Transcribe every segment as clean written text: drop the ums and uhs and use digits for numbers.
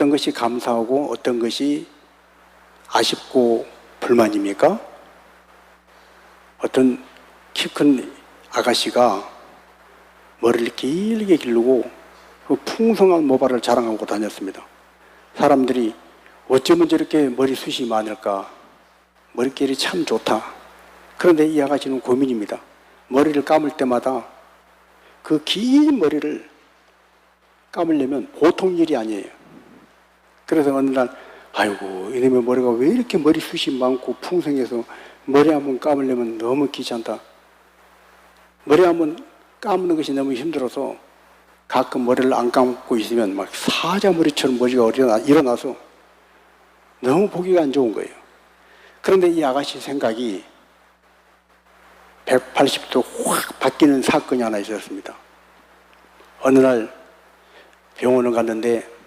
어떤 것이 감사하고 어떤 것이 아쉽고 불만입니까? 어떤 키 큰 아가씨가 머리를 길게 기르고 그 풍성한 모발을 자랑하고 다녔습니다. 사람들이 어쩌면 저렇게 머리숱이 많을까? 머릿결이 참 좋다. 그런데 이 아가씨는 고민입니다. 머리를 감을 때마다 그 긴 머리를 감으려면 보통 일이 아니에요. 그래서 어느 날 아이고 이놈의 머리가 왜 이렇게 머리숱이 많고 풍성해서 머리 한번 감으려면 너무 귀찮다. 머리 한번 감는 것이 너무 힘들어서 가끔 머리를 안 감고 있으면 막 사자머리처럼 머리가 일어나서 너무 보기가 안 좋은 거예요. 그런데 이 아가씨 생각이 180도 확 바뀌는 사건이 하나 있었습니다. 어느 날 병원을 갔는데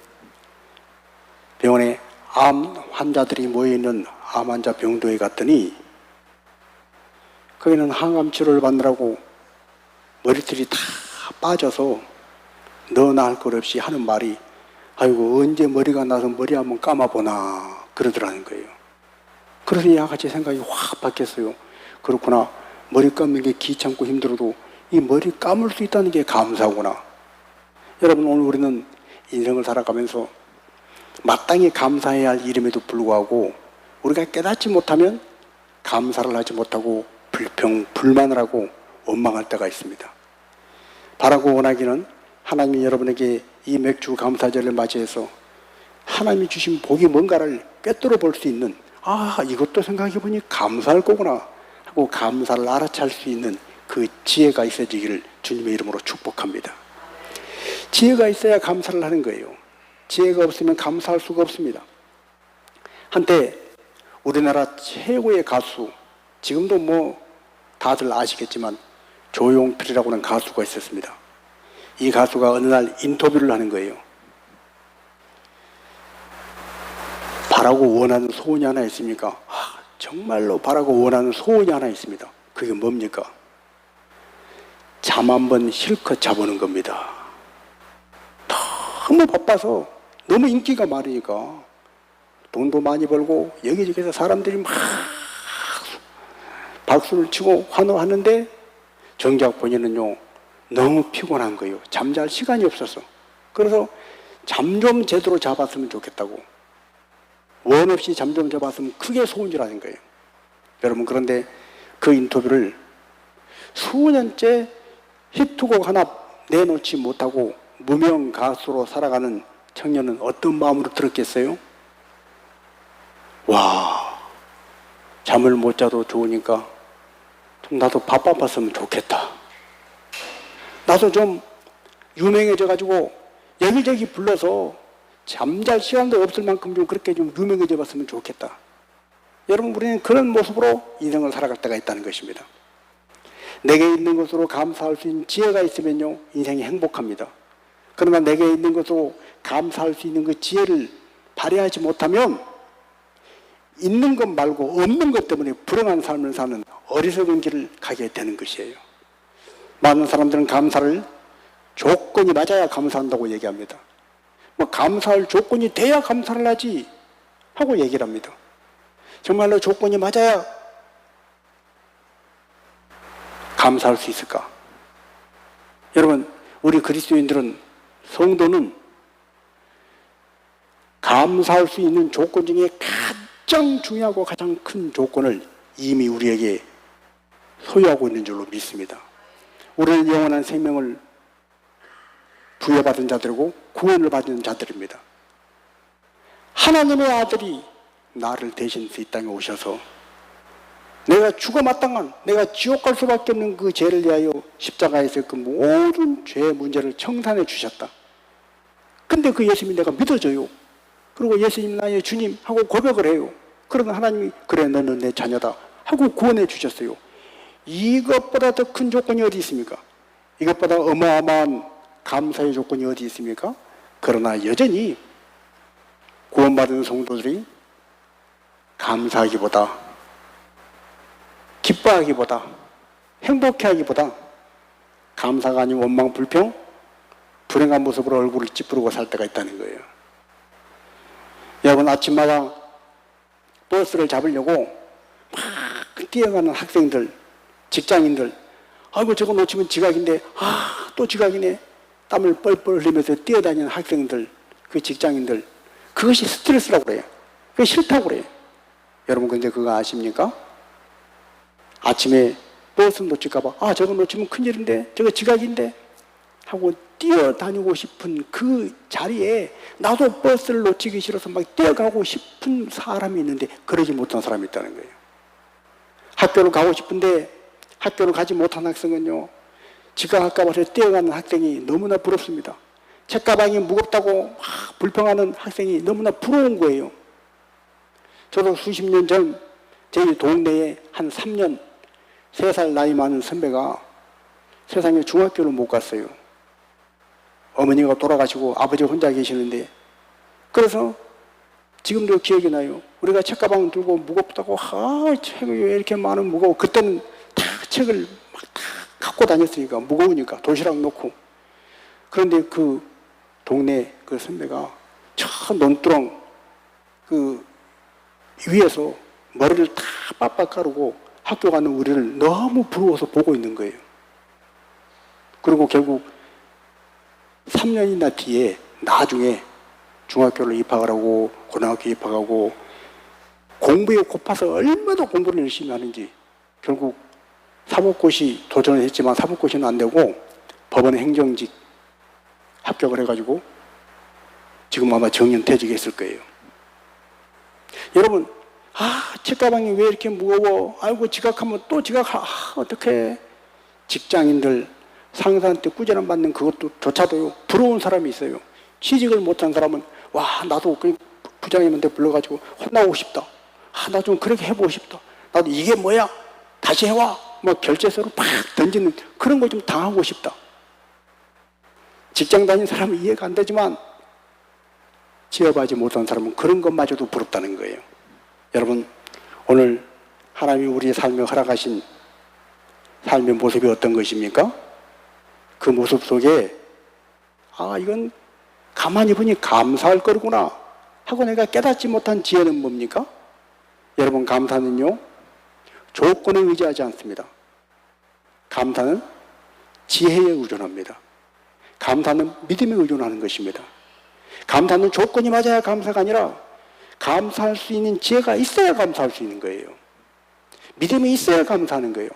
병원에 암 환자들이 모여있는 암 환자 병동에 갔더니 거기는 항암 치료를 받느라고 머리털이 다 빠져서 너나 할 것 없이 하는 말이 아이고 언제 머리가 나서 머리 한번 감아보나 그러더라는 거예요. 그래서 이 아가씨 생각이 확 바뀌었어요. 그렇구나. 머리 감는 게 귀찮고 힘들어도 이 머리 감을 수 있다는 게 감사구나. 여러분 오늘 우리는 인생을 살아가면서 마땅히 감사해야 할 일임에도 불구하고 우리가 깨닫지 못하면 감사를 하지 못하고 불평, 불만을 하고 원망할 때가 있습니다. 바라고 원하기는 하나님이 여러분에게 이 맥주 감사절을 맞이해서 하나님이 주신 복이 뭔가를 꿰뚫어 볼 수 있는 이것도 생각해보니 감사할 거구나 하고 감사를 알아챌 수 있는 그 지혜가 있어지기를 주님의 이름으로 축복합니다. 지혜가 있어야 감사를 하는 거예요. 지혜가 없으면 감사할 수가 없습니다. 한때 우리나라 최고의 가수, 지금도 뭐 다들 아시겠지만 조용필이라고 하는 가수가 있었습니다. 이 가수가 어느 날 인터뷰를 하는 거예요. 바라고 원하는 소원이 하나 있습니까? 정말로 바라고 원하는 소원이 하나 있습니다. 그게 뭡니까? 잠 한 번 실컷 자보는 겁니다. 너무 바빠서 너무 인기가 많으니까 돈도 많이 벌고 여기저기서 사람들이 막 박수를 치고 환호하는데 정작 본인은요 너무 피곤한 거예요. 잠잘 시간이 없어서. 그래서 잠 좀 제대로 잡았으면 좋겠다고. 원 없이 잠 좀 잡았으면 크게 소원이라는 거예요. 여러분 그런데 그 인터뷰를 수년째 히트곡 하나 내놓지 못하고 무명 가수로 살아가는 청년은 어떤 마음으로 들었겠어요? 와, 잠을 못 자도 좋으니까 좀 나도 바빴으면 좋겠다. 나도 좀 유명해져가지고 여기저기 불러서 잠잘 시간도 없을 만큼 좀 그렇게 좀 유명해져 봤으면 좋겠다. 여러분 우리는 그런 모습으로 인생을 살아갈 때가 있다는 것입니다. 내게 있는 것으로 감사할 수 있는 지혜가 있으면요 인생이 행복합니다. 그러나 내게 있는 것으로 감사할 수 있는 그 지혜를 발휘하지 못하면 있는 것 말고 없는 것 때문에 불행한 삶을 사는 어리석은 길을 가게 되는 것이에요. 많은 사람들은 감사를 조건이 맞아야 감사한다고 얘기합니다. 뭐 감사할 조건이 돼야 감사를 하지 하고 얘기를 합니다. 정말로 조건이 맞아야 감사할 수 있을까? 여러분 우리 그리스도인들은 성도는 감사할 수 있는 조건 중에 가장 중요하고 가장 큰 조건을 이미 우리에게 소유하고 있는 줄로 믿습니다. 우리는 영원한 생명을 부여받은 자들이고 구원을 받은 자들입니다. 하나님의 아들이 나를 대신 이 땅에 오셔서 내가 죽어 마땅한, 내가 지옥 갈 수밖에 없는 그 죄를 위하여 십자가에서 그 모든 죄의 문제를 청산해 주셨다. 근데 그 예수님이 내가 믿어져요. 그리고 예수님 나의 주님 하고 고백을 해요. 그러나 하나님이 그래 너는 내 자녀다 하고 구원해 주셨어요. 이것보다 더 큰 조건이 어디 있습니까? 이것보다 어마어마한 감사의 조건이 어디 있습니까? 그러나 여전히 구원받은 성도들이 감사하기보다, 기뻐하기보다, 행복해하기보다 감사가 아닌 원망, 불평, 불행한 모습으로 얼굴을 찌푸르고 살 때가 있다는 거예요. 여러분, 아침마다 버스를 잡으려고 막 뛰어가는 학생들, 직장인들, 아이고 저거 놓치면 지각인데, 또 지각이네. 땀을 뻘뻘 흘리면서 뛰어다니는 학생들, 그 직장인들, 그것이 스트레스라고 그래요. 그게 싫다고 그래요. 여러분, 근데 그거 아십니까? 아침에 버스 놓칠까봐, 저거 놓치면 큰일인데, 저거 지각인데 하고 뛰어다니고 싶은 그 자리에 나도 버스를 놓치기 싫어서 막 뛰어가고 싶은 사람이 있는데 그러지 못한 사람이 있다는 거예요. 학교를 가고 싶은데 학교를 가지 못한 학생은요, 지각할까 봐서 뛰어가는 학생이 너무나 부럽습니다. 책가방이 무겁다고 막 불평하는 학생이 너무나 부러운 거예요. 저도 수십 년 전 저희 동네에 한 3년 3살 나이 많은 선배가 세상에 중학교를 못 갔어요. 어머니가 돌아가시고 아버지 혼자 계시는데, 그래서 지금도 기억이 나요. 우리가 책가방 들고 무겁다고, 책이 왜 이렇게 많은 무거워. 그때는 다 책을 막 다 갖고 다녔으니까, 무거우니까 도시락 놓고. 그런데 그 동네 그 선배가 저 논두렁 그 위에서 머리를 다 빡빡 가르고 학교 가는 우리를 너무 부러워서 보고 있는 거예요. 그리고 결국 3년이나 뒤에 나중에 중학교를 입학을 하고 고등학교 입학하고 공부에 고파서 얼마나 공부를 열심히 하는지 결국 사법고시 도전을 했지만 사법고시는 안 되고 법원 행정직 합격을 해가지고 지금 아마 정년퇴직했을 거예요. 여러분, 책가방이 왜 이렇게 무거워? 아이고 지각하면 또 어떡해. 직장인들 상사한테 꾸지람 받는 그것도 조차도요, 부러운 사람이 있어요. 취직을 못한 사람은 나도 그 부장님한테 불러가지고 혼나고 싶다. 나 좀 그렇게 해보고 싶다. 나도 이게 뭐야? 다시 해와. 결제서로 팍 던지는 그런 걸 좀 당하고 싶다. 직장 다니는 사람은 이해가 안 되지만 취업하지 못한 사람은 그런 것마저도 부럽다는 거예요. 여러분, 오늘 하나님이 우리의 삶에 허락하신 삶의 모습이 어떤 것입니까? 그 모습 속에 이건 가만히 보니 감사할 거구나 하고 내가 깨닫지 못한 지혜는 뭡니까? 여러분, 감사는요, 조건에 의지하지 않습니다. 감사는 지혜에 의존합니다. 감사는 믿음에 의존하는 것입니다. 감사는 조건이 맞아야 감사가 아니라 감사할 수 있는 지혜가 있어야 감사할 수 있는 거예요. 믿음이 있어야 감사하는 거예요.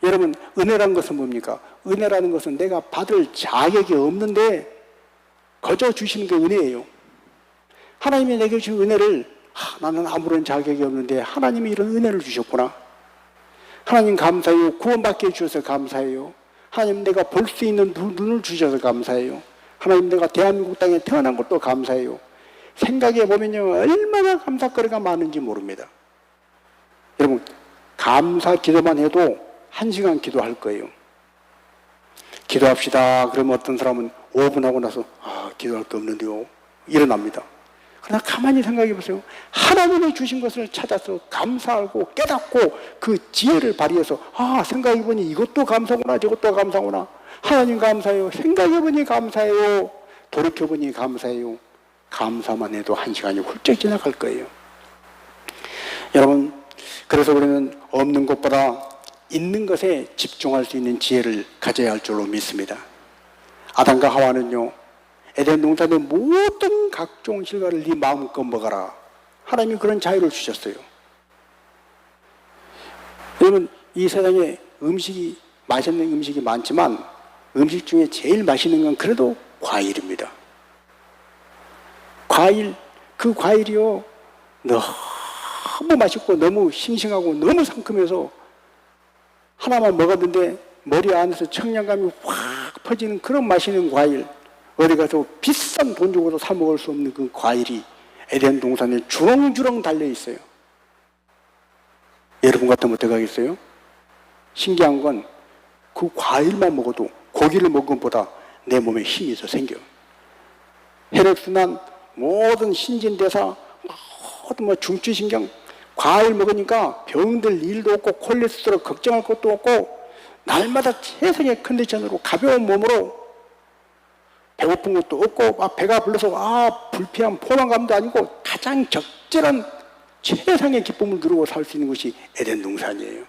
여러분, 은혜라는 것은 뭡니까? 은혜라는 것은 내가 받을 자격이 없는데 거저 주시는 게 은혜예요. 하나님이 내게 주신 은혜를 나는 아무런 자격이 없는데 하나님이 이런 은혜를 주셨구나. 하나님 감사해요. 구원받게 해주셔서 감사해요. 하나님 내가 볼 수 있는 눈을 주셔서 감사해요. 하나님 내가 대한민국 땅에 태어난 것도 감사해요. 생각해 보면요, 얼마나 감사거리가 많은지 모릅니다. 여러분, 감사 기도만 해도 1시간 기도할 거예요. 기도합시다. 그러면 어떤 사람은 5분 하고 나서 기도할 게 없는데요, 일어납니다. 그러나 가만히 생각해 보세요. 하나님이 주신 것을 찾아서 감사하고 깨닫고 그 지혜를 발휘해서 생각해 보니 이것도 감사구나, 저것도 감사구나. 하나님 감사해요. 생각해 보니 감사해요. 돌이켜 보니 감사해요. 감사만 해도 1시간이 훌쩍 지나갈 거예요. 여러분, 그래서 우리는 없는 것보다 있는 것에 집중할 수 있는 지혜를 가져야 할 줄로 믿습니다. 아담과 하와는요, 에덴 동산의 모든 각종 실과를 네 마음껏 먹어라. 하나님이 그런 자유를 주셨어요. 여러분, 이 세상에 맛있는 음식이 많지만 음식 중에 제일 맛있는 건 그래도 과일입니다. 그 과일이요, 너무 맛있고 너무 싱싱하고 너무 상큼해서 하나만 먹었는데 머리 안에서 청량감이 확 퍼지는 그런 맛있는 과일, 어디 가서 비싼 돈 주고도 사 먹을 수 없는 그 과일이 에덴 동산에 주렁주렁 달려 있어요. 여러분 같으면 어떡하겠어요? 신기한 건 그 과일만 먹어도 고기를 먹은 것보다 내 몸에 힘이 더 생겨. 혈액순환, 모든 신진대사, 모든 중추신경, 과일 먹으니까 병들 일도 없고 콜레스테롤 걱정할 것도 없고 날마다 최상의 컨디션으로 가벼운 몸으로 배고픈 것도 없고 막 배가 불러서 불쾌한 포만감도 아니고 가장 적절한 최상의 기쁨을 누리고 살 수 있는 것이 에덴 동산이에요.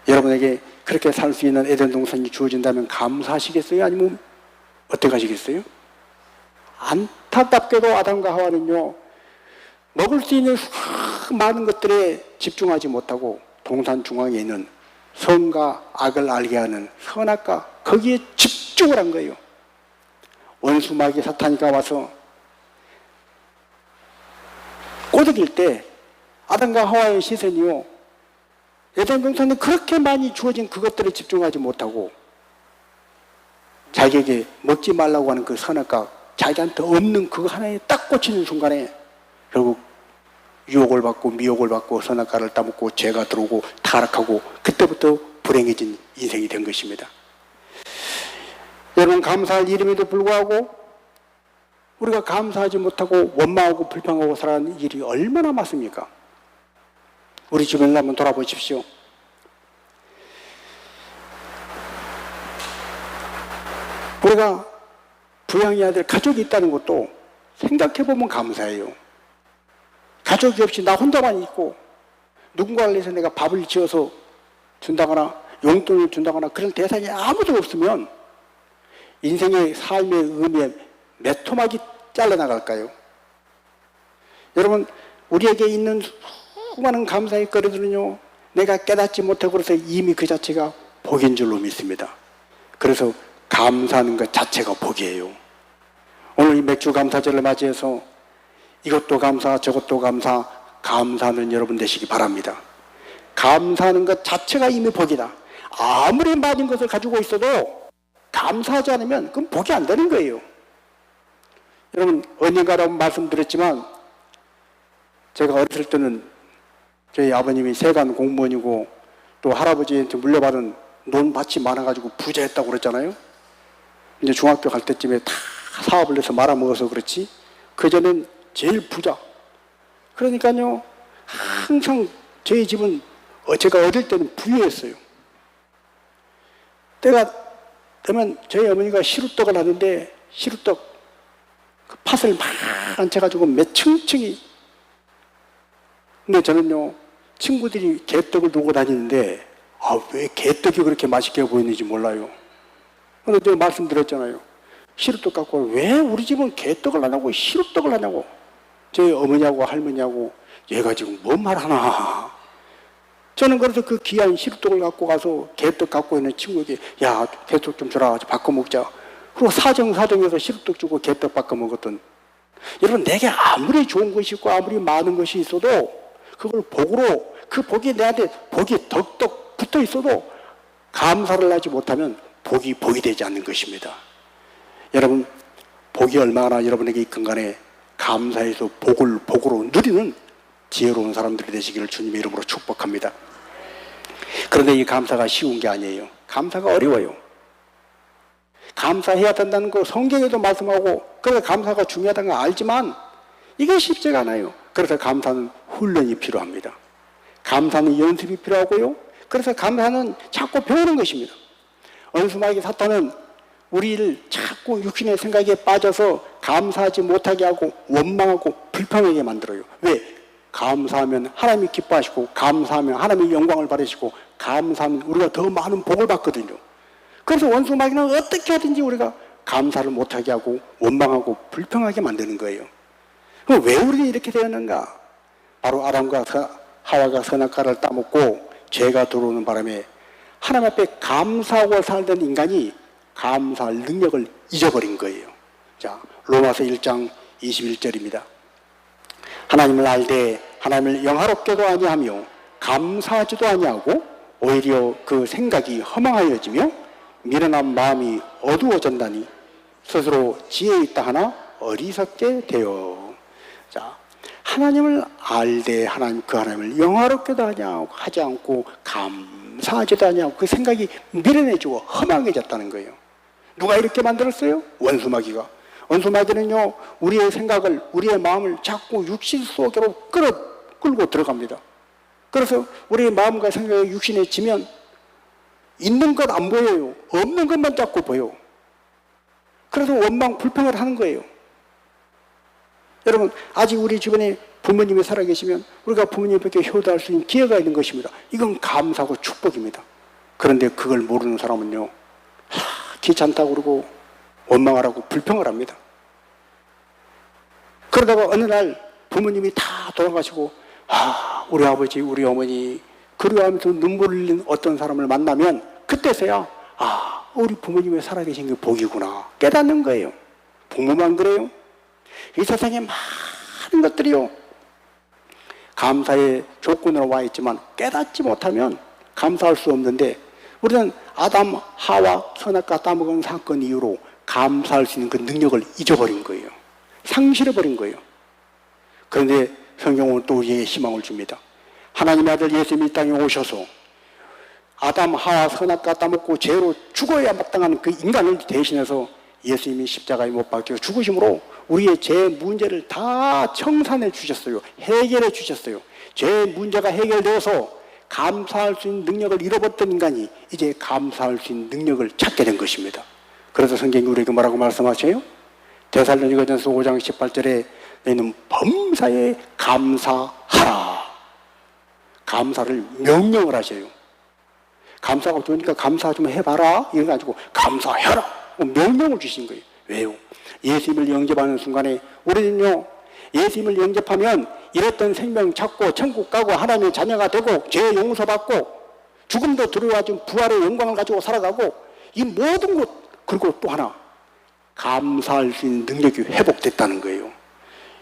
여러분에게 그렇게 살 수 있는 에덴 동산이 주어진다면 감사하시겠어요? 아니면 어떻게 하시겠어요? 안타깝게도 아담과 하와는요, 먹을 수 있는 많은 것들에 집중하지 못하고 동산 중앙에 있는 선과 악을 알게 하는 선악과 거기에 집중을 한 거예요. 원수 마귀 사탄이가 와서 꼬드길 때 아담과 하와의 시선이요, 에덴 동산에 그렇게 많이 주어진 그것들에 집중하지 못하고 자기에게 먹지 말라고 하는 그 선악과 자기한테 없는 그거 하나에 딱 꽂히는 순간에 결국 유혹을 받고 미혹을 받고 선악과를 따먹고 죄가 들어오고 타락하고 그때부터 불행해진 인생이 된 것입니다. 여러분, 감사할 일임에도 불구하고 우리가 감사하지 못하고 원망하고 불평하고 살아가는 일이 얼마나 많습니까? 우리 주변을 한번 돌아보십시오. 우리가 부양해야 될 가족이 있다는 것도 생각해보면 감사해요. 가족이 없이 나 혼자만 있고 누군가를 위해서 내가 밥을 지어서 준다거나 용돈을 준다거나 그런 대상이 아무도 없으면 인생의 삶의 의미에 몇 토막이 잘라나갈까요? 여러분, 우리에게 있는 수많은 감사의 거리들은요, 내가 깨닫지 못하고 그래서 이미 그 자체가 복인 줄로 믿습니다. 그래서 감사하는 것 자체가 복이에요. 오늘 이 맥주 감사절을 맞이해서 이것도 감사, 저것도 감사, 감사하는 여러분 되시기 바랍니다. 감사하는 것 자체가 이미 복이다. 아무리 많은 것을 가지고 있어도 감사하지 않으면 그건 복이 안 되는 거예요. 여러분, 언젠가라고 말씀드렸지만 제가 어렸을 때는 저희 아버님이 세관 공무원이고 또 할아버지한테 물려받은 논밭이 많아가지고 부자였다고 그랬잖아요. 이제 중학교 갈 때쯤에 다 사업을 해서 말아먹어서 그렇지 그전엔 제일 부자. 그러니까요, 항상 저희 집은 제가 어릴 때는 부유했어요. 때가 되면 저희 어머니가 시루떡을 하는데 시루떡 그 팥을 막 얹혀가지고 몇 층층이. 근데 저는요, 친구들이 개떡을 두고 다니는데 왜 개떡이 그렇게 맛있게 보이는지 몰라요. 근데 제가 말씀드렸잖아요. 시루떡 갖고 왜 우리 집은 개떡을 안 하고 시루떡을 하냐고. 저희 어머니하고 할머니하고 얘가 지금 뭔 말 하나. 저는 그래서 그 귀한 시루떡을 갖고 가서 개떡 갖고 있는 친구에게 야, 개떡 좀 줘라, 바꿔 먹자. 그리고 사정사정해서 시루떡 주고 개떡 바꿔 먹었던. 여러분, 내게 아무리 좋은 것이 있고 아무리 많은 것이 있어도 그걸 복으로, 그 복이 내한테 복이 덕덕 붙어 있어도 감사를 하지 못하면 복이 되지 않는 것입니다. 여러분, 복이 얼마나 여러분에게 있건 간에 감사해서 복으로 누리는 지혜로운 사람들이 되시기를 주님의 이름으로 축복합니다. 그런데 이 감사가 쉬운 게 아니에요. 감사가 어려워요. 감사해야 된다는 거 성경에도 말씀하고, 그래서 감사가 중요하다는 거 알지만 이게 쉽지가 않아요. 그래서 감사는 훈련이 필요합니다. 감사는 연습이 필요하고요. 그래서 감사는 자꾸 배우는 것입니다. 원수마귀 사탄은 우리를 자꾸 육신의 생각에 빠져서 감사하지 못하게 하고 원망하고 불평하게 만들어요. 왜? 감사하면 하나님이 기뻐하시고, 감사하면 하나님의 영광을 받으시고, 감사하면 우리가 더 많은 복을 받거든요. 그래서 원수마귀는 어떻게 하든지 우리가 감사를 못하게 하고 원망하고 불평하게 만드는 거예요. 그럼 왜 우리가 이렇게 되었는가? 바로 아담과 하와가 선악과를 따먹고 죄가 들어오는 바람에 하나님 앞에 감사하고 살던 인간이 감사할 능력을 잊어버린 거예요. 자, 로마서 1장 21절입니다. 하나님을 알되 하나님을 영화롭게도 아니하며 감사하지도 아니하고 오히려 그 생각이 허망하여지며 미련한 마음이 어두워졌다니 스스로 지혜 있다 하나 어리석게 되어. 자, 하나님을 알되 그 하나님을 영화롭게도 하지 않고 감사하지도 아니하고 그 생각이 미련해지고 허망해졌다는 거예요. 누가 이렇게 만들었어요? 원수마귀가. 원수마귀는요, 우리의 생각을, 우리의 마음을 자꾸 육신 속으로 끌고 들어갑니다. 그래서 우리의 마음과 생각이 육신에 지면 있는 것 안 보여요. 없는 것만 자꾸 보여. 그래서 원망 불평을 하는 거예요. 여러분, 아직 우리 주변에 부모님이 살아계시면 우리가 부모님께 효도할 수 있는 기회가 있는 것입니다. 이건 감사하고 축복입니다. 그런데 그걸 모르는 사람은요, 귀찮다고 그러고 원망하라고 불평을 합니다. 그러다가 어느 날 부모님이 다 돌아가시고 우리 아버지 우리 어머니 그리워하면서 눈물을 흘리는 어떤 사람을 만나면 그때서야 우리 부모님이 살아계신 게 복이구나 깨닫는 거예요. 부모만 그래요? 이 세상에 많은 것들이요, 감사의 조건으로 와 있지만 깨닫지 못하면 감사할 수 없는데, 우리는 아담 하와 선악과 따먹은 사건 이후로 감사할 수 있는 그 능력을 잊어버린 거예요. 상실해버린 거예요. 그런데 성경은 또 우리에게 희망을 줍니다. 하나님의 아들 예수님이 이 땅에 오셔서 아담 하와 선악과 따먹고 죄로 죽어야 마땅한 그 인간을 대신해서 예수님이 십자가에 못 박혀 죽으심으로 우리의 죄 문제를 다 청산해 주셨어요. 해결해 주셨어요. 죄 문제가 해결되어서 감사할 수 있는 능력을 잃어버렸던 인간이 이제 감사할 수 있는 능력을 찾게 된 것입니다. 그래서 성경이 우리에게 뭐라고 말씀하셔요? 데살로니가전서 5장 18절에 너희는 범사에 감사하라. 감사를 명령을 하셔요. 감사가 좋으니까 감사 좀 해봐라 이거 가지고 감사해라 명령을 주신 거예요. 왜요? 예수님을 영접하는 순간에 우리는요, 예수님을 영접하면 잃었던 생명 찾고 천국 가고 하나님의 자녀가 되고 죄 용서받고 죽음도 두려워하지 부활의 영광을 가지고 살아가고, 이 모든 것, 그리고 또 하나 감사할 수 있는 능력이 회복됐다는 거예요.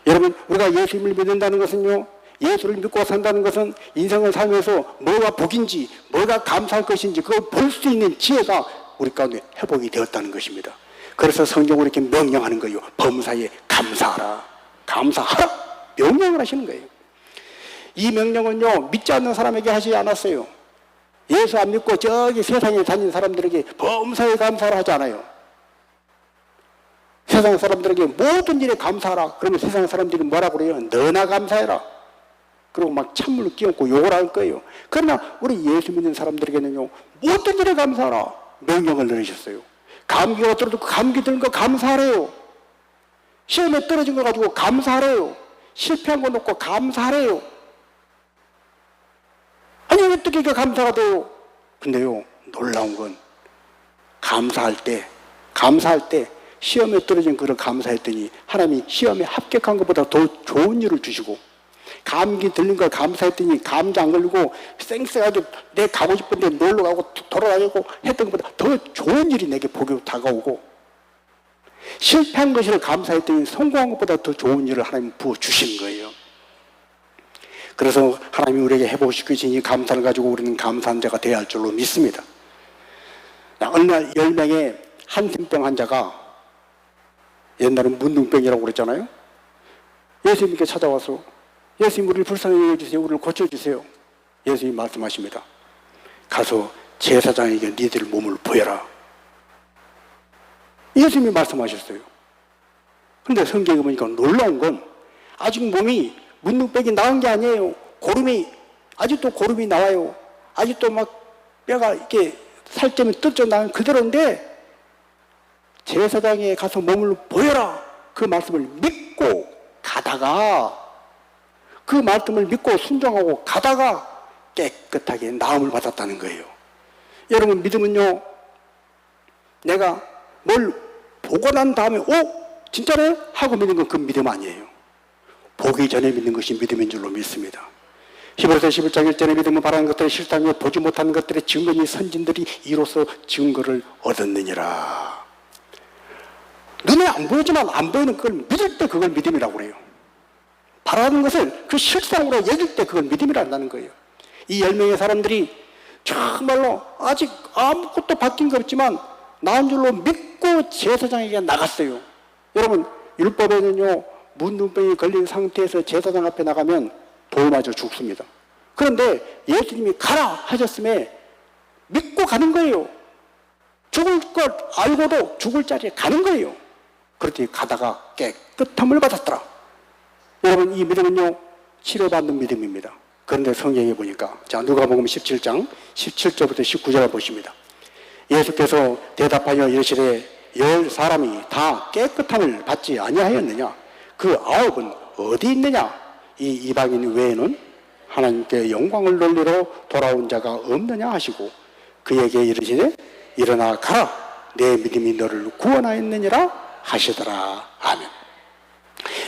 여러분, 우리가 예수님을 믿는다는 것은요, 예수를 믿고 산다는 것은 인생을 살면서 뭐가 복인지 뭐가 감사할 것인지 그걸 볼 수 있는 지혜가 우리 가운데 회복이 되었다는 것입니다. 그래서 성경으로 이렇게 명령하는 거예요. 범사에 감사하라. 감사하라. 명령을 하시는 거예요. 이 명령은요, 믿지 않는 사람에게 하지 않았어요. 예수 안 믿고 저기 세상에 다니는 사람들에게 범사에 감사를 하지 않아요. 세상 사람들에게 모든 일에 감사하라. 그러면 세상 사람들이 뭐라고 그래요? 너나 감사해라. 그리고 막 찬물을 끼얹고 욕을 할 거예요. 그러나 우리 예수 믿는 사람들에게는요, 모든 일에 감사하라. 명령을 내리셨어요. 감기가 들어도 감기 드는 거 감사하래요. 시험에 떨어진 거 가지고 감사하래요. 실패한 거 놓고 감사하래요. 아니, 어떻게 이게 감사가 돼요? 근데요, 놀라운 건 감사할 때 시험에 떨어진 그걸 감사했더니 하나님이 시험에 합격한 것보다 더 좋은 일을 주시고, 감기 들린 걸 감사했더니 감기 안 걸리고 쌩쌩하게 내 가고 싶은데 놀러 가고 돌아다니고 했던 것보다 더 좋은 일이 내게 복이 다가오고, 실패한 것을 감사했더니 성공한 것보다 더 좋은 일을 하나님 부어주신 거예요. 그래서 하나님이 우리에게 해보시신 이 감사를 가지고 우리는 감사한 자가 되어야 할 줄로 믿습니다. 어느 날 10명의 한센병 환자가, 옛날엔 문둥병이라고 그랬잖아요. 예수님께 찾아와서 예수님, 우리를 불쌍히 여겨주세요. 우리를 고쳐주세요. 예수님이 말씀하십니다. 가서 제사장에게 니들 몸을 보여라. 예수님이 말씀하셨어요. 그런데 성경에 보니까 놀라운 건 아직 몸이 문둥병이 나은 게 아니에요. 아직도 고름이 나와요. 아직도 막 뼈가 이렇게 살점이 뜯져 나온 그대로인데, 제사장에 가서 몸을 보여라. 그 말씀을 믿고 가다가, 그 말씀을 믿고 순종하고 가다가 깨끗하게 나음을 받았다는 거예요. 여러분, 믿음은요, 내가 뭘 보고 난 다음에 진짜네? 하고 믿는 건 그 믿음 아니에요. 보기 전에 믿는 것이 믿음인 줄로 믿습니다. 히브리서 11장 1절에 믿음은 바라는 것들의 실상이요 보지 못하는 것들의 증거니 선진들이 이로써 증거를 얻었느니라. 눈에 안 보이지만 안 보이는 그걸 믿을 때 그걸 믿음이라고 그래요. 바라는 것을 그 실상으로 여길 때 그걸 믿음이란다는 거예요. 이 10명의 사람들이 정말로 아직 아무것도 바뀐 거 없지만 나은 줄로 믿고 제사장에게 나갔어요. 여러분, 율법에는요, 문둥병이 걸린 상태에서 제사장 앞에 나가면 돌 맞아 죽습니다. 그런데 예수님이 가라 하셨음에 믿고 가는 거예요. 죽을 것 알고도 죽을 자리에 가는 거예요. 그렇게 가다가 깨끗함을 받았더라. 여러분, 이 믿음은요, 치료받는 믿음입니다. 그런데 성경에 보니까, 자, 누가복음 17장 17절부터 19절을 보십니다. 예수께서 대답하여 이르시되 열 사람이 다 깨끗함을 받지 아니하였느냐? 그 아홉은 어디 있느냐? 이 이방인 외에는 하나님께 영광을 돌리러 돌아온 자가 없느냐 하시고 그에게 이르시되 일어나 가라 내 믿음이 너를 구원하였느니라 하시더라. 아멘.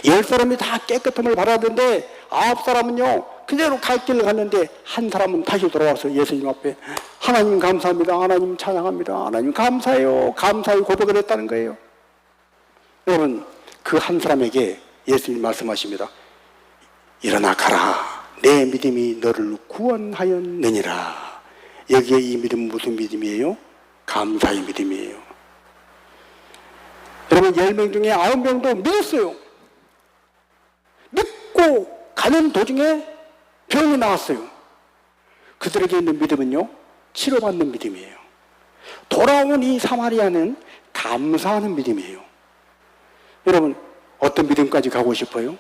열 사람이 다 깨끗함을 받았는데 아홉 사람은요 그대로 갈 길을 갔는데 한 사람은 다시 돌아와서 예수님 앞에 하나님 감사합니다, 하나님 찬양합니다, 하나님 감사해요, 감사의 고백을 했다는 거예요. 여러분, 그 한 사람에게 예수님 말씀하십니다. 일어나 가라 내 믿음이 너를 구원하였느니라. 여기에 이 믿음은 무슨 믿음이에요? 감사의 믿음이에요. 여러분, 10명 중에 9명도 믿었어요. 믿고 가는 도중에 병이 나왔어요. 그들에게 있는 믿음은요 치료받는 믿음이에요. 돌아온 이 사마리아는 감사하는 믿음이에요. 여러분, 어떤 믿음까지 가고 싶어요?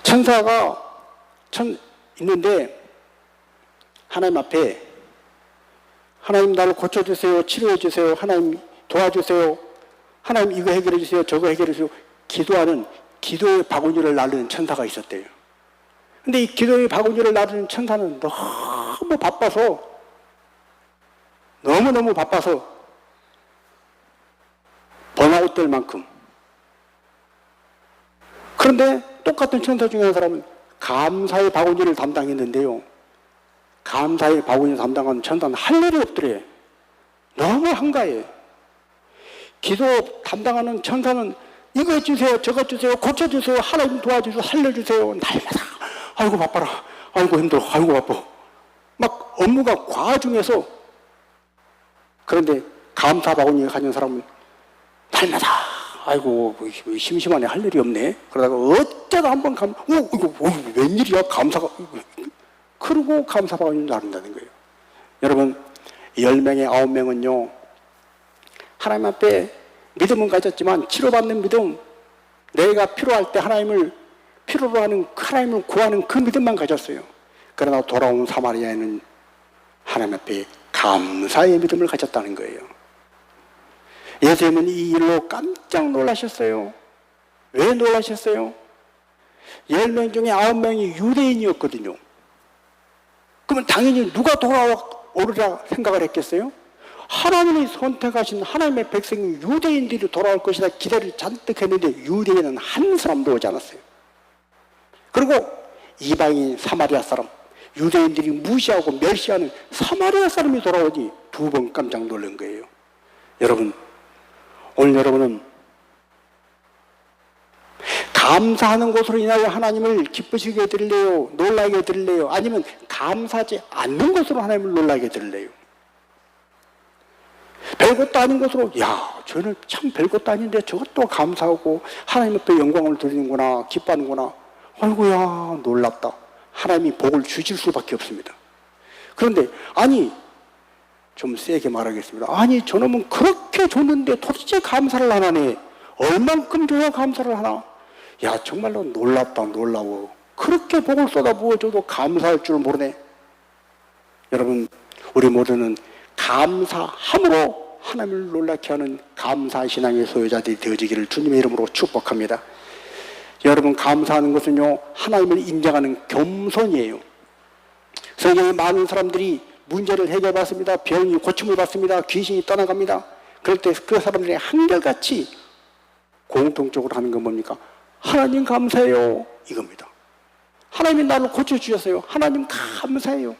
천사가 있는데 하나님 앞에 하나님 나를 고쳐주세요, 치료해주세요, 하나님 도와주세요, 하나님 이거 해결해주세요, 저거 해결해주세요 기도하는 기도의 바구니를 나르는 천사가 있었대요. 근데 이 기도의 바구니를 나르는 천사는 너무 바빠서 너무너무 바빠서 번아웃 될 만큼. 그런데 똑같은 천사 중에 한 사람은 감사의 바구니를 담당했는데요, 감사의 바구니를 담당하는 천사는 할 일이 없더래. 너무 한가해. 기도 담당하는 천사는 이거 해주세요, 저거 해주세요, 고쳐주세요, 하나님 도와주세요, 살려주세요 날마다 아이고 바빠라, 아이고 힘들어, 아이고 바빠. 막 업무가 과중해서. 그런데 감사 바구니에 가진 사람은 날마다 아이고 심심하네, 할 일이 없네. 그러다가 어쩌다 한번 이거 웬일이야 감사가. 그러고 감사 바구니를 나른다는 거예요. 여러분, 10명의 9명은요 하나님 앞에 믿음은 가졌지만 치료받는 믿음, 내가 필요할 때 하나님을 필요로 하는 하나님을 구하는 그 믿음만 가졌어요. 그러나 돌아온 사마리아에는 하나님 앞에 감사의 믿음을 가졌다는 거예요. 예수님은 이 일로 깜짝 놀라셨어요. 왜 놀라셨어요? 10명 중에 9명이 유대인이었거든요. 그러면 당연히 누가 돌아오리라 생각을 했겠어요? 하나님이 선택하신 하나님의 백성이 유대인들이 돌아올 것이다 기대를 잔뜩 했는데 유대인은 한 사람도 오지 않았어요. 그리고 이방인 사마리아 사람, 유대인들이 무시하고 멸시하는 사마리아 사람이 돌아오니 2번 깜짝 놀란 거예요. 여러분, 오늘 여러분은 감사하는 것으로 인하여 하나님을 기쁘시게 해드릴래요? 놀라게 해드릴래요? 아니면 감사하지 않는 것으로 하나님을 놀라게 해드릴래요? 별것도 아닌 것으로, 야, 저는 참 별것도 아닌데 저것도 감사하고 하나님 앞에 영광을 드리는구나, 기뻐하는구나. 아이고야, 놀랍다. 하나님이 복을 주실 수밖에 없습니다. 그런데 아니, 좀 세게 말하겠습니다. 아니, 저놈은 그렇게 줬는데 도대체 감사를 안 하네. 얼만큼 줘야 감사를 하나? 야, 정말로 놀랍다, 놀라워. 그렇게 복을 쏟아부어줘도 감사할 줄 모르네. 여러분, 우리 모두는 감사함으로 하나님을 놀랍게 하는 감사 신앙의 소유자들이 되어지기를 주님의 이름으로 축복합니다. 여러분, 감사하는 것은요 하나님을 인정하는 겸손이에요. 세계의 많은 사람들이 문제를 해결받습니다. 병이 고침을 받습니다. 귀신이 떠나갑니다. 그럴 때 그 사람들이 한결같이 공통적으로 하는 건 뭡니까? 하나님 감사해요, 이겁니다. 하나님이 나를 고쳐주셨어요. 하나님 감사해요.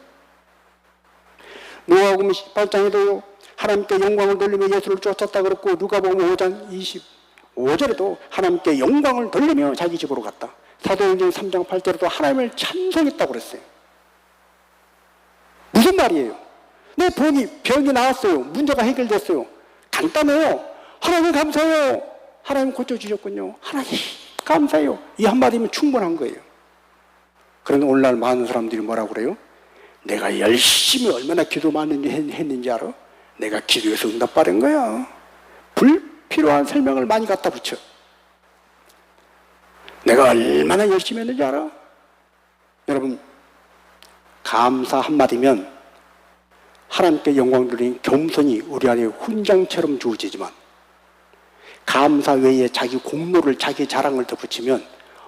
누가복음 18장에도요 하나님께 영광을 돌리며 예수를 쫓았다 그랬고, 누가복음 5장 25절에도 하나님께 영광을 돌리며 자기 집으로 갔다. 사도행전 3장 8절에도 하나님을 찬송했다고 그랬어요. 무슨 말이에요? 내 병이 나았어요. 문제가 해결됐어요. 간단해요. 하나님 감사해요. 하나님 고쳐주셨군요. 하나님 감사해요. 이 한마디면 충분한 거예요. 그런데 오늘날 많은 사람들이 뭐라고 그래요? 내가 열심히 얼마나 기도 많이 했는지 알아? 내가 기도해서 응답받은 거야. 불필요한 설명을 많이 갖다 붙여. 내가 얼마나 열심히 했는지 알아? 여러분, 감사 한마디면 하나님께 영광 돌리는 겸손이 우리 안에 훈장처럼 주어지지만 감사 외에 자기 공로를 자기 자랑을 덧붙이면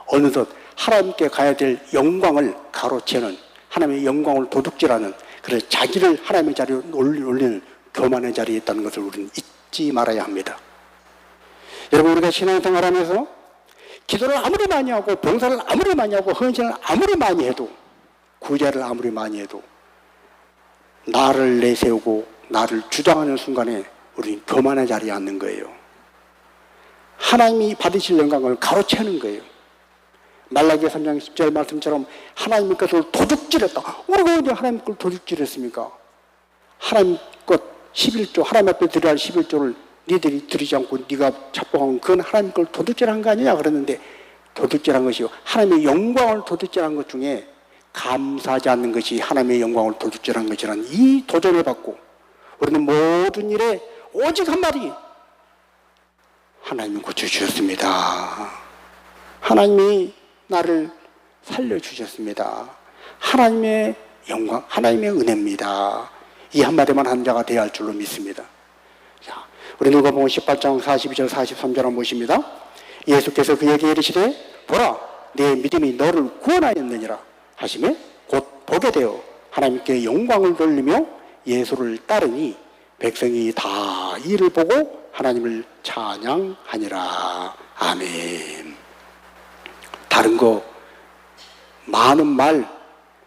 어느덧 하나님께 가야 될 영광을 가로채는 하나님의 영광을 도둑질하는 그래서 자기를 하나님의 자리에 올리는 교만의 자리에 있다는 것을 우리는 잊지 말아야 합니다. 여러분 우리가 신앙생활하면서 기도를 아무리 많이 하고 봉사를 아무리 많이 하고 헌신을 아무리 많이 해도 구제를 아무리 많이 해도 나를 내세우고 나를 주장하는 순간에 우리는 교만의 자리에 앉는 거예요. 하나님이 받으실 영광을 가로채는 거예요. 말라기 3장 10절 말씀처럼 하나님의 것을 도둑질했다. 우리가 언제 하나님 걸 도둑질했습니까? 하나님 것 11조 하나님 앞에 드려야 할 11조를 니들이 드리지 않고 네가 착복한 그건 하나님 걸 도둑질한 거 아니냐 그랬는데 도둑질한 것이요 하나님의 영광을 도둑질한 것 중에 감사하지 않는 것이 하나님의 영광을 도둑질한 것이라는 이 도전을 받고 우리는 모든 일에 오직 한마디 하나님이 고쳐주셨습니다. 하나님이 나를 살려주셨습니다. 하나님의 영광, 하나님의 은혜입니다. 이 한마디만 한 자가 되어야 할 줄로 믿습니다. 자, 우리 누가복음 18장 42절 43절 한번 보십니다. 예수께서 그에게 이르시되 보라 네 믿음이 너를 구원하였느니라 하시매 곧 보게 되어 하나님께 영광을 돌리며 예수를 따르니 백성이 다 이를 보고 하나님을 찬양하니라. 아멘. 다른 거 많은 말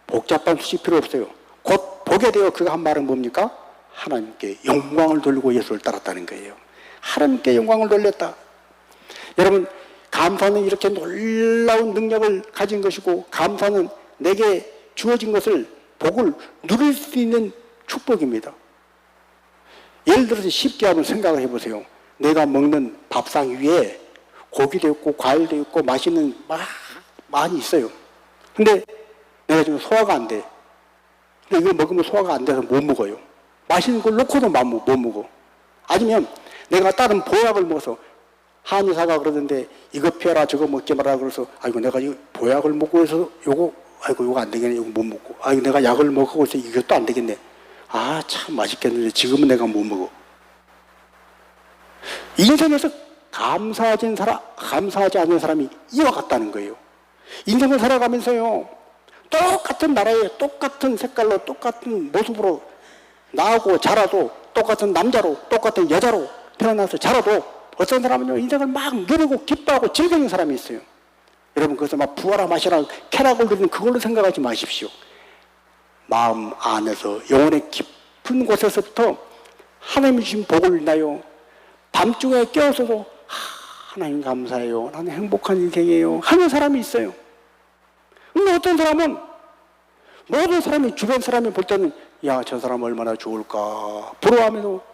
복잡한 수식 필요 없어요. 곧 보게 되어 그가 한 말은 뭡니까? 하나님께 영광을 돌리고 예수를 따랐다는 거예요. 하나님께 영광을 돌렸다. 여러분 감사는 이렇게 놀라운 능력을 가진 것이고 감사는 내게 주어진 것을 복을 누릴 수 있는 축복입니다. 예를 들어서 쉽게 한번 생각을 해보세요. 내가 먹는 밥상 위에 고기도 있고 과일도 있고 맛있는 많이 있어요. 근데 내가 지금 소화가 안 돼. 근데 이걸 먹으면 소화가 안 돼서 못 먹어요. 맛있는 걸 놓고도 못 먹어. 아니면 내가 다른 보약을 먹어서 한의사가 그러던데 이거 피해라 저거 먹지 마라 그래서 아이고 내가 이 보약을 먹고 해서 요거 안 되겠네. 이거 못 먹고. 아이고 내가 약을 먹고 해서 이것도 안 되겠네. 아 참 맛있겠는데 지금은 내가 못 먹어. 인생에서 감사하지 않는 사람이 이와 같다는 거예요. 인생을 살아가면서요 똑같은 나라에 똑같은 색깔로 똑같은 모습으로 나하고 자라도 똑같은 남자로 똑같은 여자로 태어나서 자라도 어떤 사람은요 인생을 막 누리고 기뻐하고 즐기는 사람이 있어요. 여러분 그래서 막 부어라 마시라 쾌락을 누리는 그걸로 생각하지 마십시오. 마음 안에서 영혼의 깊은 곳에서부터 하나님이 주신 복을 인하여 밤중에 깨어서도 하나님 감사해요. 나는 행복한 인생이에요. 하는 사람이 있어요. 근데 어떤 사람은 모든 사람이 주변 사람이 볼 때는 야, 저 사람 얼마나 좋을까 부러워하면서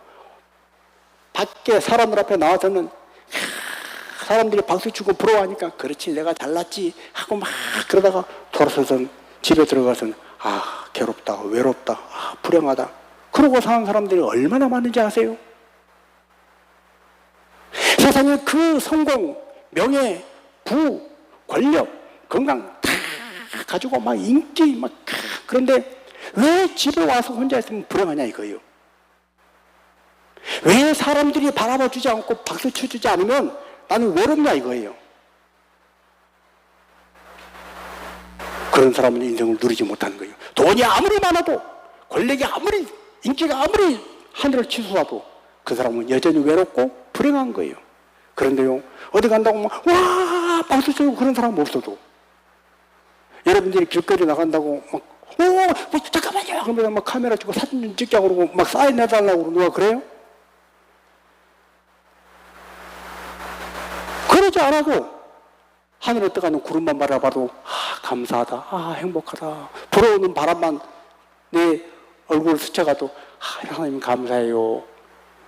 밖에 사람들 앞에 나와서는 사람들이 박수치고 부러워하니까 그렇지 내가 잘났지 하고 막 그러다가 돌아서선 집에 들어가서는 아 괴롭다 외롭다 아 불행하다 그러고 사는 사람들이 얼마나 많은지 아세요? 세상에 그 성공, 명예, 부, 권력, 건강 다 가지고 막 인기 막 그런데 왜 집에 와서 혼자 있으면 불행하냐 이거예요. 왜 사람들이 바라봐 주지 않고 박수 쳐주지 않으면 나는 외롭냐 이거예요. 그런 사람은 인생을 누리지 못하는 거예요. 돈이 아무리 많아도 권력이 아무리 인기가 아무리 하늘을 치솟아도 그 사람은 여전히 외롭고 불행한 거예요. 그런데요 어디 간다고 막 와 박수 치고 그런 사람은 없어도 여러분들이 길거리 나간다고 막 잠깐만요 그러면 막 카메라 찍고 사진 좀 찍자고 그러고 막 사인 해달라고 누가 그래요? 그러지 않아도 하늘에 떠가는 구름만 바라봐도 아 감사하다 아 행복하다 불어오는 바람만 내 얼굴을 스쳐가도 아 하나님 감사해요.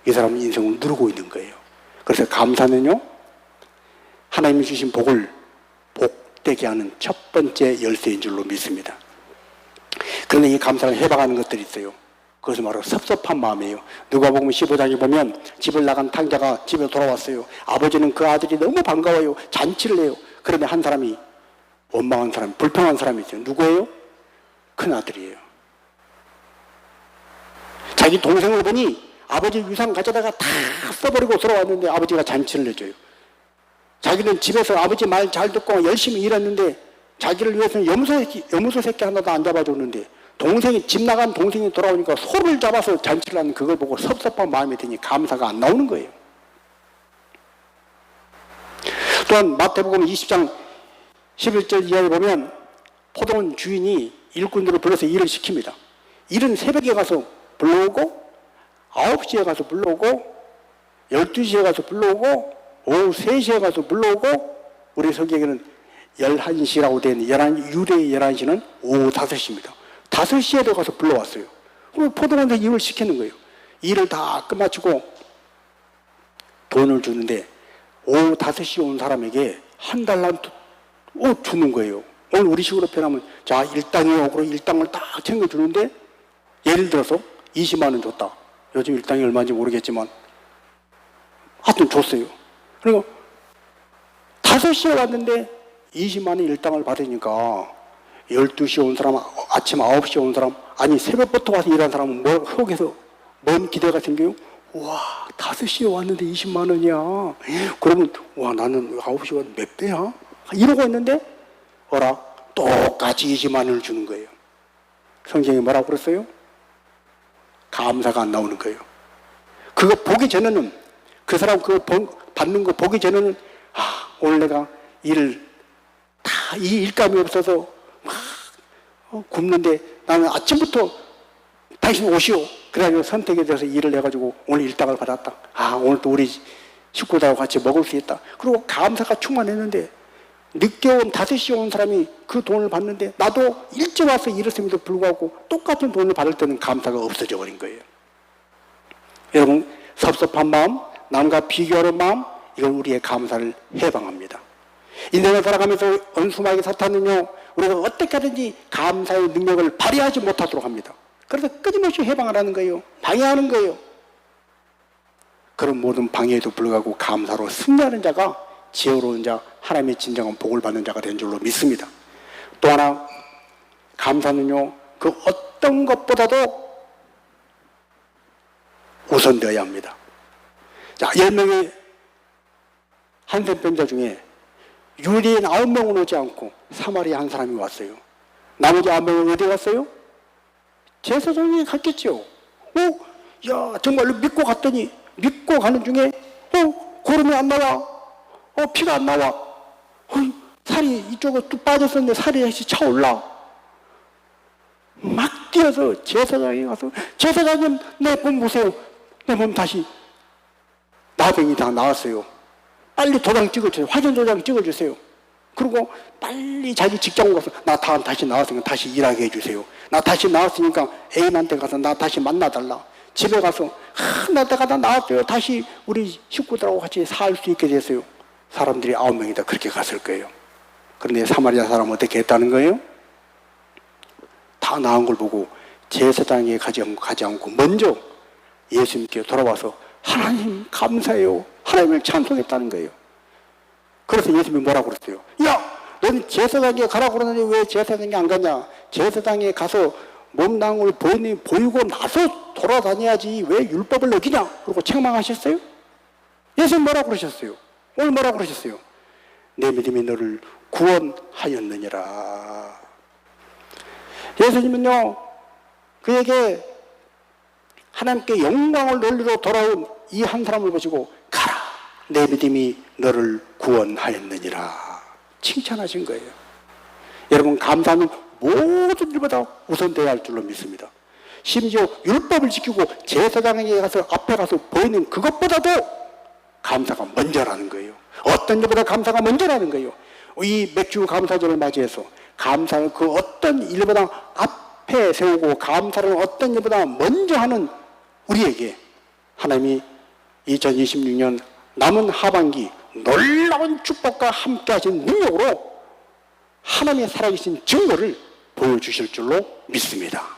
이 사람은 인생을 누르고 있는 거예요. 그래서 감사는요 하나님이 주신 복을 복되게 하는 첫 번째 열쇠인 줄로 믿습니다. 그런데 이 감사를 해박하는 것들이 있어요. 그것은 바로 섭섭한 마음이에요. 누가복음 15장에 보면 집을 나간 탕자가 집에 돌아왔어요. 아버지는 그 아들이 너무 반가워요. 잔치를 해요. 그런데 한 사람이 원망한 사람, 불평한 사람이 있어요. 누구예요? 큰 아들이에요. 자기 동생을 보니 아버지 유산 가져다가 다 써버리고 돌아왔는데 아버지가 잔치를 해줘요. 자기는 집에서 아버지 말 잘 듣고 열심히 일했는데 자기를 위해서는 염소 새끼 하나도 안 잡아줬는데 동생이 집 나간 동생이 돌아오니까 소를 잡아서 잔치를 하는 그걸 보고 섭섭한 마음이 드니 감사가 안 나오는 거예요. 또한 마태복음 20장 11절 이하에 보면 포도원 주인이 일꾼들을 불러서 일을 시킵니다. 일은 새벽에 가서 불러오고 9시에 가서 불러오고 12시에 가서 불러오고 오후 3시에 가서 불러오고 우리 성경에는 11시라고 되어 있는 유대의 11시는 오후 5시입니다. 5시에도 가서 불러왔어요. 그럼 포도원에서 일을 시키는 거예요. 일을 다 끝마치고 돈을 주는데 오후 5시에 온 사람에게 한 달란트 주는 거예요. 오늘 우리 식으로 표현하면 자 일당이요. 그리고 일당을 딱 챙겨주는데 예를 들어서 20만 원 줬다. 요즘 일당이 얼마인지 모르겠지만 하여튼 줬어요. 그리고 5시에 왔는데 20만 원 일당을 받으니까 12시에 온 사람, 아침 9시에 온 사람, 아니 새벽부터 와서 일한 사람은 속에서 뭔 기대가 생겨요? 와 5시에 왔는데 20만 원이야. 그러면 와 나는 9시에 왔는데 몇 배야? 이러고 있는데 어라 똑같이 20만 원을 주는 거예요. 성경이 뭐라고 그랬어요? 감사가 안 나오는 거예요. 그거 보기 전에는 그 사람 그거 받는 거 보기 전에는 오늘 내가 일을 다 이 일감이 없어서 막 굶는데 나는 아침부터 당신 오시오. 그래가지고 선택에 대해서 일을 해가지고 오늘 일당을 받았다. 오늘 또 우리 식구들하고 같이 먹을 수 있다. 그리고 감사가 충만했는데 늦게 온 5시에 온 사람이 그 돈을 받는데 나도 일찍 와서 일했음에도 불구하고 똑같은 돈을 받을 때는 감사가 없어져 버린 거예요. 여러분 섭섭한 마음, 남과 비교하는 마음, 이걸 우리의 감사를 해방합니다. 인생을 살아가면서 원수마귀 사탄은요 우리가 어떻게 하든지 감사의 능력을 발휘하지 못하도록 합니다. 그래서 끊임없이 해방하라는 거예요. 방해하는 거예요. 그런 모든 방해에도 불구하고 감사로 승리하는 자가 지혜로운 자, 하나님의 진정한 복을 받는 자가 된 줄로 믿습니다. 또 하나 감사는요 그 어떤 것보다도 우선되어야 합니다. 자, 10명의 한센병자 중에 유대인 9명은 오지 않고 사마리아 한 사람이 왔어요. 나머지 9명은 어디 갔어요? 제사장에 갔겠죠. 야 정말로 믿고 갔더니 믿고 가는 중에 고름이 안 나와. 피가 안 나와. 살이 이쪽으로 뚝 빠졌었는데 살이 다시 차올라. 막 뛰어서 제사장에 가서 제사장님 내 몸 보세요. 내 몸 다시 나병이 다 나왔어요. 빨리 도장 찍어주세요. 화전 도장 찍어주세요. 그리고 빨리 자기 직장으로 가서 나 다시 나왔으니까 다시 일하게 해주세요. 나 다시 나왔으니까 애인한테 가서 나 다시 만나달라. 집에 가서 나 내가 다 나왔어요. 다시 우리 식구들하고 같이 살 수 있게 됐어요. 사람들이 9명이 다 그렇게 갔을 거예요. 그런데 사마리아 사람은 어떻게 했다는 거예요? 다 나은 걸 보고 제사장에 가지 않고 먼저 예수님께 돌아와서 하나님 감사해요. 하나님을 찬송했다는 거예요. 그래서 예수님이 뭐라고 그랬어요? 야! 넌 제사장에 가라고 그러는데 왜 제사장에 안 가냐? 제사장에 가서 몸당을 보이고 나서 돌아다녀야지 왜 율법을 어기냐? 그러고 책망하셨어요? 예수님 뭐라고 그러셨어요? 오늘 뭐라고 그러셨어요? 내 믿음이 너를 구원하였느니라. 예수님은요 그에게 하나님께 영광을 돌리러 돌아온 이 한 사람을 보시고 가라 내 믿음이 너를 구원하였느니라 칭찬하신 거예요. 여러분 감사는 모든 일보다 우선되어야 할 줄로 믿습니다. 심지어 율법을 지키고 제사장에게 가서 앞에 가서 보이는 그것보다도 감사가 먼저라는 거예요. 어떤 일보다 감사가 먼저라는 거예요. 이 맥주 감사절을 맞이해서 감사를 그 어떤 일보다 앞에 세우고 감사를 어떤 일보다 먼저 하는 우리에게 하나님이 2026년 남은 하반기 놀라운 축복과 함께 하신 능력으로 하나님의 살아계신 증거를 보여주실 줄로 믿습니다.